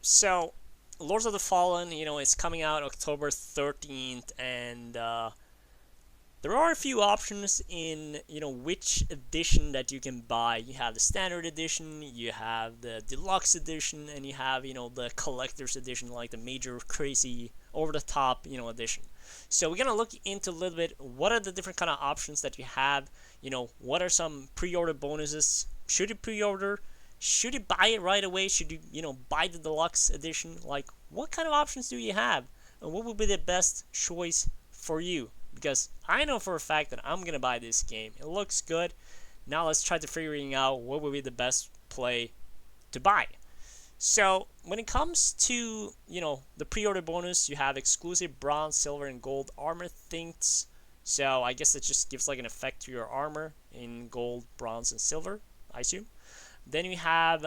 So, Lords of the Fallen, it's coming out October 13th, and there are a few options in, which edition that you can buy. You have the standard edition, you have the deluxe edition, and you have, the collector's edition, like the major crazy over the top, edition. So we're gonna look into a little bit what are the different kind of options that you have. What are some pre-order bonuses? Should you pre-order? Should you buy it right away? Should you, buy the deluxe edition? Like, what kind of options do you have? And what would be the best choice for you? Because I know for a fact that I'm gonna buy this game. It looks good. Now let's try to figuring out what would be the best play to buy. So when it comes to the pre-order bonus, you have exclusive bronze, silver, and gold armor things. So I guess it just gives like an effect to your armor in gold, bronze, and silver, I assume. Then you have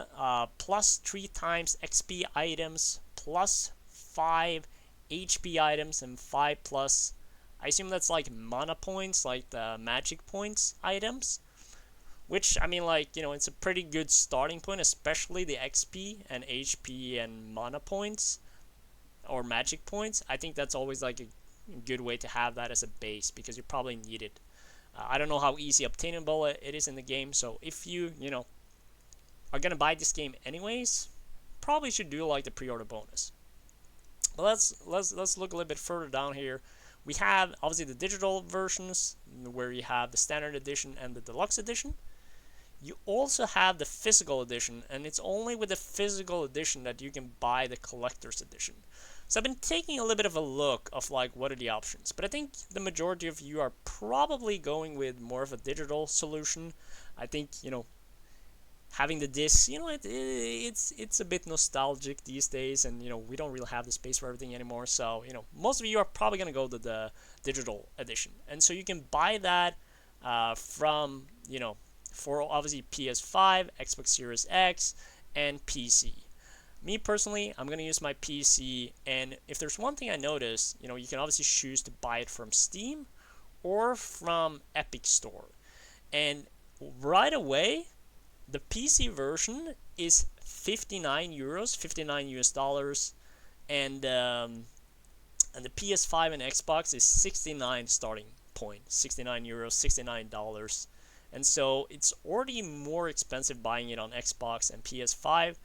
plus 3 times XP items, plus 5 HP items, and 5 plus, I assume that's like mana points, like the magic points items. Which, I mean, like, it's a pretty good starting point, especially the XP and HP and mana points or magic points. I think that's always like a good way to have that as a base because you probably need it. I don't know how easy obtainable it is in the game, so if you, are gonna buy this game anyways, probably should do like the pre-order bonus. But let's look a little bit further down here. We have obviously the digital versions where you have the standard edition and the deluxe edition. You also have the physical edition, and it's only with the physical edition that you can buy the collector's edition. So I've been taking a little bit of a look of like what are the options, but I think the majority of you are probably going with more of a digital solution. I think having the discs, it's a bit nostalgic these days, and we don't really have the space for everything anymore. So most of you are probably gonna go to the digital edition, and so you can buy that from for obviously PS5, Xbox Series X, and PC. Me personally, I'm gonna use my PC, and if there's one thing I noticed, you can obviously choose to buy it from Steam or from Epic Store, and right away the PC version is 59 euros, 59 US dollars, and the PS5 and Xbox is 69 starting point, 69 euros, $69. And so it's already more expensive buying it on Xbox and PS5,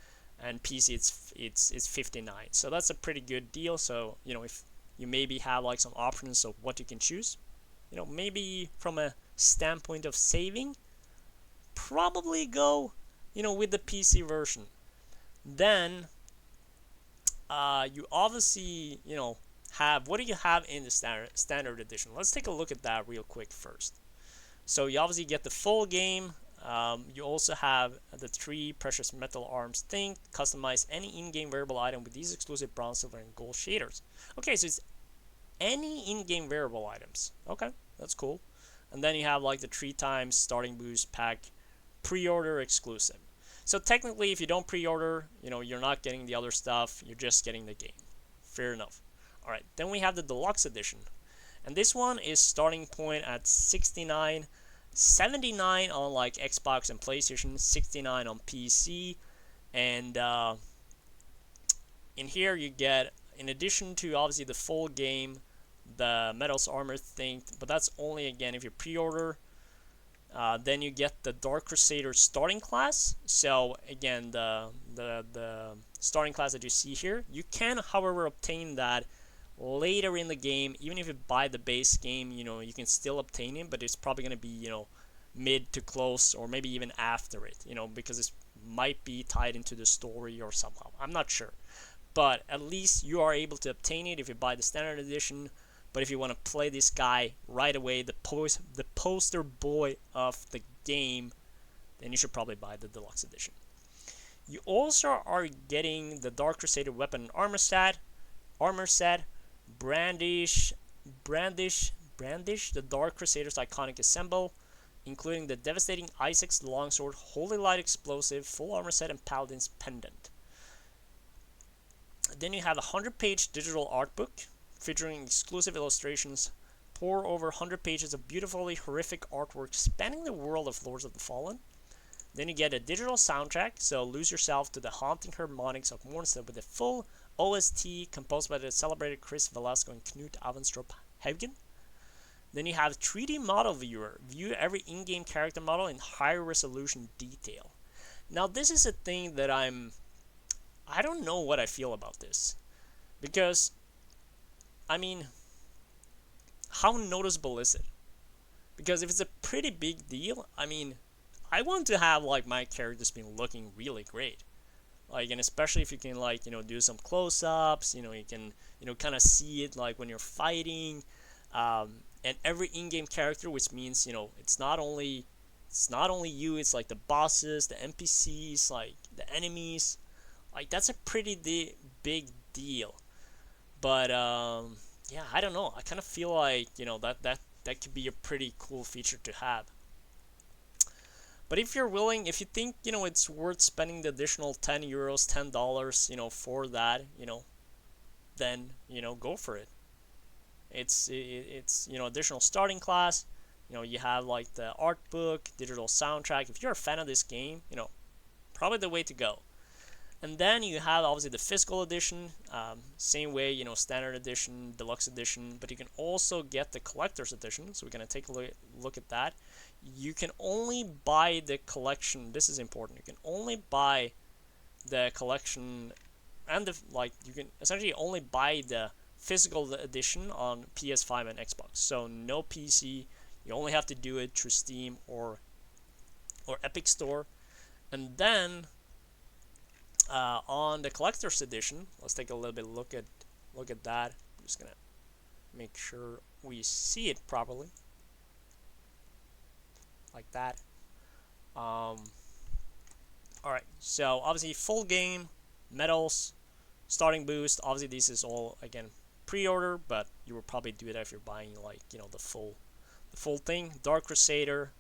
and PC it's 59. So that's a pretty good deal. So if you maybe have like some options of what you can choose, maybe from a standpoint of saving, probably go with the PC version. Then you obviously have, what do you have in the standard edition? Let's take a look at that real quick first. So you obviously get the full game. You also have the 3 precious metal arms thing. Customize any in-game variable item with these exclusive bronze, silver, and gold shaders. Okay, so it's any in-game variable items. Okay, that's cool. And then you have like the 3 times starting boost pack pre-order exclusive. So technically, if you don't pre-order, you're not getting the other stuff. You're just getting the game. Fair enough. All right, then we have the deluxe edition, and this one is starting point at 69, 79 on like Xbox and PlayStation, 69 on PC, and in here you get, in addition to obviously the full game, the metals armor thing, but that's only again if you pre-order. Then you get the Dark Crusaders starting class. So again, the starting class that you see here, you can, however, obtain that later in the game. Even if you buy the base game, you can still obtain it, but it's probably going to be mid to close, or maybe even after it, because it might be tied into the story or somehow. I'm not sure, but at least you are able to obtain it if you buy the standard edition. But if you want to play this guy right away, the poster boy of the game, then you should probably buy the deluxe edition. You also are getting the Dark Crusader weapon and armor set, brandish the Dark Crusaders iconic assemble, including the devastating Isaac's longsword, holy light explosive, full armor set, and paladin's pendant. Then you have a 100-page digital art book featuring exclusive illustrations, pour over 100 pages of beautifully horrific artwork spanning the world of Lords of the Fallen. Then you get a digital soundtrack, so lose yourself to the haunting harmonics of Mornstead with a full OST composed by the celebrated Chris Velasco and Knut Avenstrup Haugen. Then you have 3D model viewer, view every in-game character model in higher resolution detail. Now this is a thing that I don't know what I feel about this, because I mean, how noticeable is it? Because if it's a pretty big deal, I mean, I want to have like my characters being looking really great. Like, and especially if you can like, do some close-ups, you can, kind of see it like when you're fighting, and every in-game character, which means, it's not only you, it's like the bosses, the NPCs, like the enemies. Like that's a pretty big deal. But yeah, I don't know. I kind of feel like, that could be a pretty cool feature to have. But if you're willing, if you think, it's worth spending the additional €10, $10, for that, then, go for it. It's additional starting class. You have like the art book, digital soundtrack. If you're a fan of this game, probably the way to go. And then you have obviously the physical edition, same way, standard edition, deluxe edition, but you can also get the collector's edition. So we're going to take a look at that. You can only buy the collection. This is important. You can only buy the collection, and you can essentially only buy the physical edition on PS5 and Xbox. So no PC. You only have to do it through Steam or Epic Store. And then on the collector's edition, let's take a little bit look at that. I'm just gonna make sure we see it properly, like that. All right. So obviously full game, medals, starting boost. Obviously this is all again pre-order, but you will probably do it if you're buying like the full thing. Dark Crusader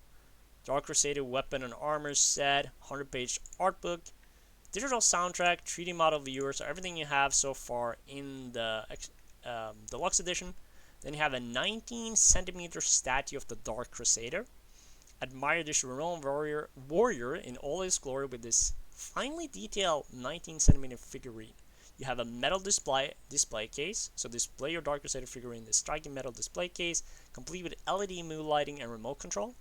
weapon and armor set, 100-page art book. Digital soundtrack, 3D model viewers, so everything you have so far in the Deluxe edition. Then you have a 19-centimeter statue of the Dark Crusader. Admire this renowned warrior in all his glory with this finely detailed 19-centimeter figurine. You have a metal display case, so display your Dark Crusader figurine in the striking metal display case, complete with LED mood lighting and remote control.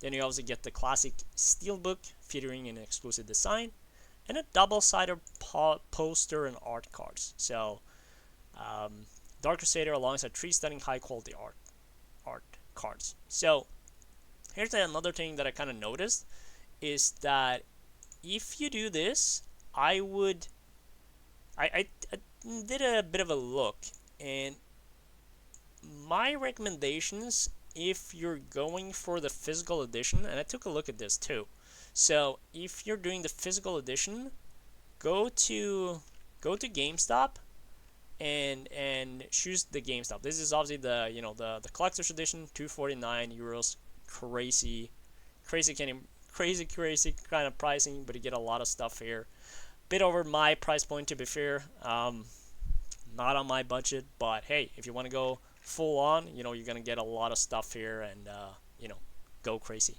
Then you also get the classic steelbook featuring an exclusive design, and a double-sided poster and art cards. So, Dark Crusader alongside 3 stunning high-quality art cards. So, here's another thing that I kind of noticed, is that if you do this, I did a bit of a look, and my recommendations, if you're going for the physical edition, and I took a look at this too. So if you're doing the physical edition, go to GameStop and choose the GameStop. This is obviously the collector's edition, €249, crazy kind of pricing, but you get a lot of stuff here. Bit over my price point, to be fair. Not on my budget, but hey, if you want to go full on, you're gonna get a lot of stuff here, and go crazy.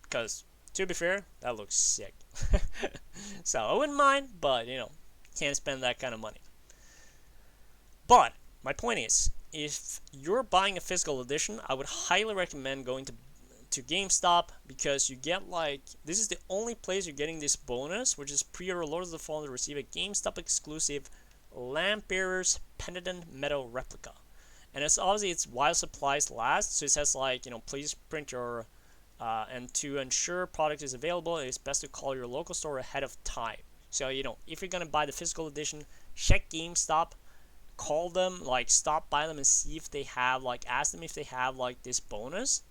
Because to be fair, that looks sick. So I wouldn't mind, but can't spend that kind of money. But my point is, if you're buying a physical edition, I would highly recommend going to GameStop, because you get this is the only place you're getting this bonus, which is pre-order Lords of the Fallen to receive a GameStop exclusive Lampbearer's Pendant Metal Replica. And it's while supplies last, so it says please print your and to ensure product is available, it is best to call your local store ahead of time. So if you're gonna buy the physical edition, check GameStop, call them, stop by them and see if they have ask them if they have this bonus.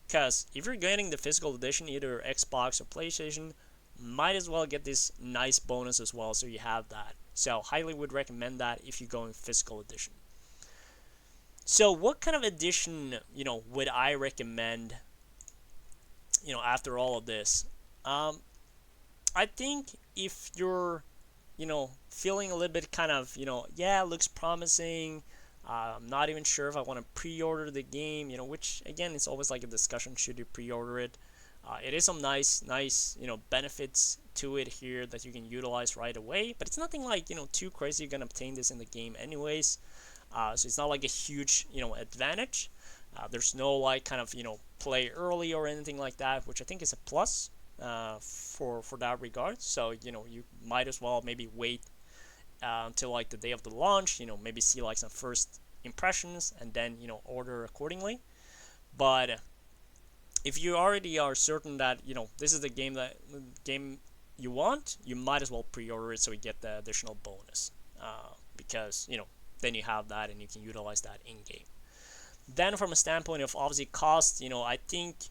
Because if you're getting the physical edition, either Xbox or PlayStation, might as well get this nice bonus as well, so you have that. So highly would recommend that if you go in physical edition. So what kind of edition would I recommend after all of this? I think if you're feeling a little bit kind of yeah, it looks promising, I'm not even sure if I want to pre-order the game, which again, it's always like a discussion, should you pre-order it? It is some nice benefits to it here that you can utilize right away, but it's nothing like too crazy. You can obtain this in the game anyways, so it's not like a huge advantage. There's no like kind of play early or anything like that, which I think is a plus for that regard. So you might as well maybe wait until like the day of the launch. Maybe see like some first impressions and then order accordingly. But if you already are certain that this is the game you want, you might as well pre-order it so you get the additional bonus, because then you have that and you can utilize that in game. Then from a standpoint of obviously cost, I think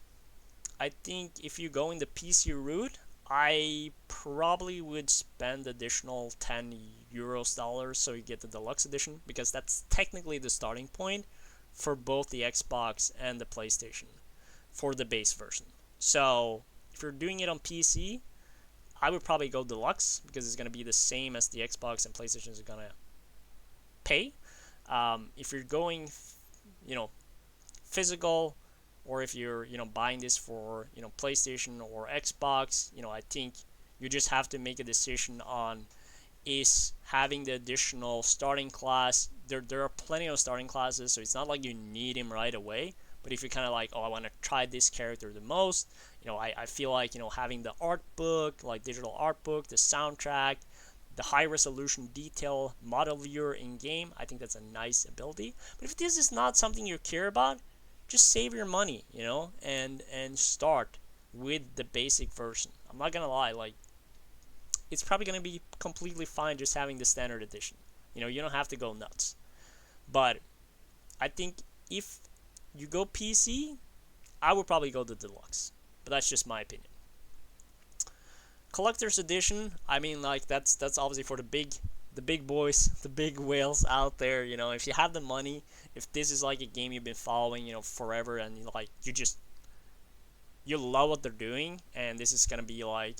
if you go in the PC route, I probably would spend additional 10 euros dollars so you get the deluxe edition, because that's technically the starting point for both the Xbox and the PlayStation for the base version. So if you're doing it on PC, I would probably go deluxe because it's going to be the same as the Xbox and PlayStation is going to pay. If you're going, physical, or if you're buying this for PlayStation or Xbox, I think you just have to make a decision on is having the additional starting class. There are plenty of starting classes, so it's not like you need him right away. But if you're kind of like, oh, I want to try this character the most, I feel like having the art book, like digital art book, the soundtrack, the high resolution detail model viewer in game, I think that's a nice ability. But if this is not something you care about, just save your money, and start with the basic version. I'm not gonna lie, like it's probably gonna be completely fine just having the standard edition. You don't have to go nuts. But I think if you go PC, I would probably go the deluxe. But that's just my opinion. Collector's edition, I mean, like that's obviously for the big boys, the big whales out there. If you have the money, if this is like a game you've been following, forever, and you love what they're doing, and this is gonna be like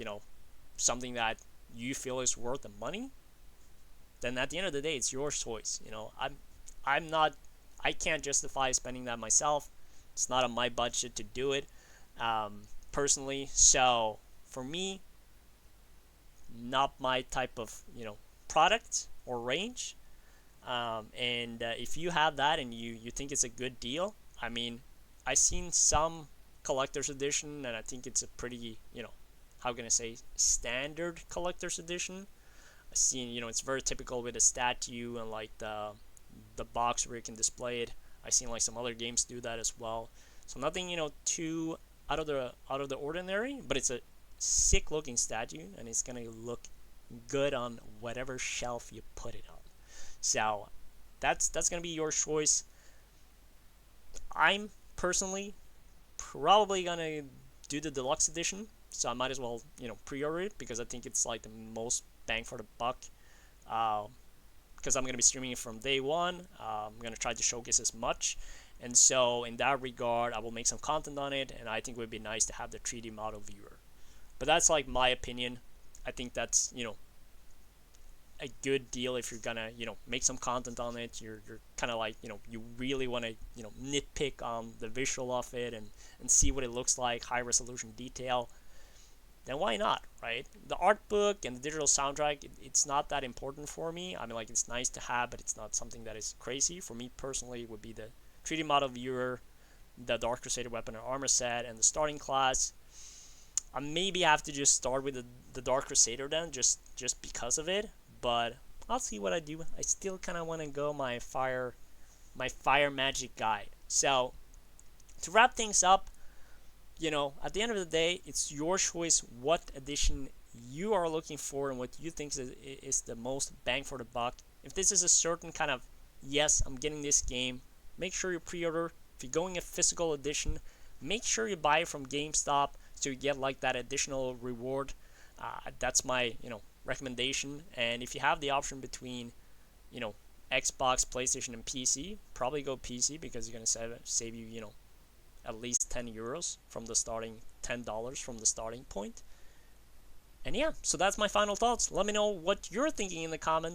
something that you feel is worth the money, then at the end of the day, it's your choice. I'm not, I can't justify spending that myself. It's not on my budget to do it, personally. So for me, not my type of product or range. And if you have that and you think it's a good deal, I mean, I've seen some collector's edition, and I think it's a pretty how can I say, standard collector's edition. I've seen it's very typical with a statue and like the box where you can display it. I've seen like some other games do that as well. So nothing too out of the ordinary, but it's a sick looking statue and it's gonna look good on whatever shelf you put it on. So that's gonna be your choice. I'm personally probably gonna do the deluxe edition, so I might as well pre-order it because I think it's like the most bang for the buck. Because I'm gonna be streaming it from day one. I'm gonna try to showcase as much, and so in that regard, I will make some content on it, and I think it would be nice to have the 3D model viewer. But that's like my opinion. I think that's a good deal if you're gonna make some content on it. You're kind of like you really want to nitpick on the visual of it and see what it looks like, high resolution detail. Then why not, right? The art book and the digital soundtrack, it's not that important for me. I mean, like, it's nice to have, but it's not something that is crazy. For me personally, it would be the 3D model viewer, the Dark Crusader weapon and armor set, and the starting class. I maybe have to just start with the Dark Crusader then, just because of it. But I'll see what I do. I still kind of want to go my fire magic guide. So to wrap things up, at the end of the day, it's your choice what edition you are looking for and what you think is the most bang for the buck. If this is a certain kind of, yes, I'm getting this game, make sure you pre-order. If you're going a physical edition, make sure you buy it from GameStop so you get like that additional reward. That's my recommendation. And if you have the option between Xbox, PlayStation, and PC, probably go PC because you're gonna save you at least 10 euros from the starting $10 from the starting point. And yeah, so that's my final thoughts. Let me know what you're thinking in the comments.